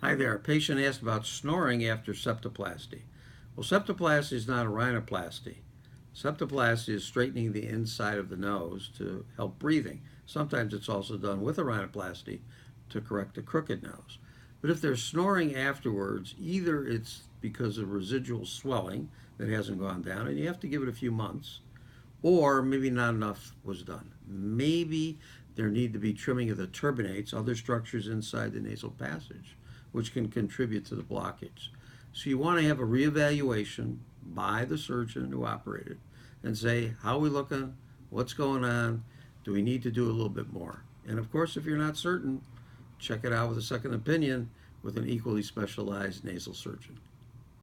Hi there. A patient asked about snoring after septoplasty. Well, septoplasty is not a rhinoplasty. Septoplasty is straightening the inside of the nose to help breathing. Sometimes it's also done with a rhinoplasty to correct a crooked nose. But if they're snoring afterwards, either it's because of residual swelling that hasn't gone down and you have to give it a few months, or maybe not enough was done. Maybe there need to be trimming of the turbinates, other structures inside the nasal passage, which can contribute to the blockage. So you want to have a reevaluation by the surgeon who operated and say, how are we looking? What's going on? Do we need to do a little bit more? And of course, if you're not certain, check it out with a second opinion with an equally specialized nasal surgeon.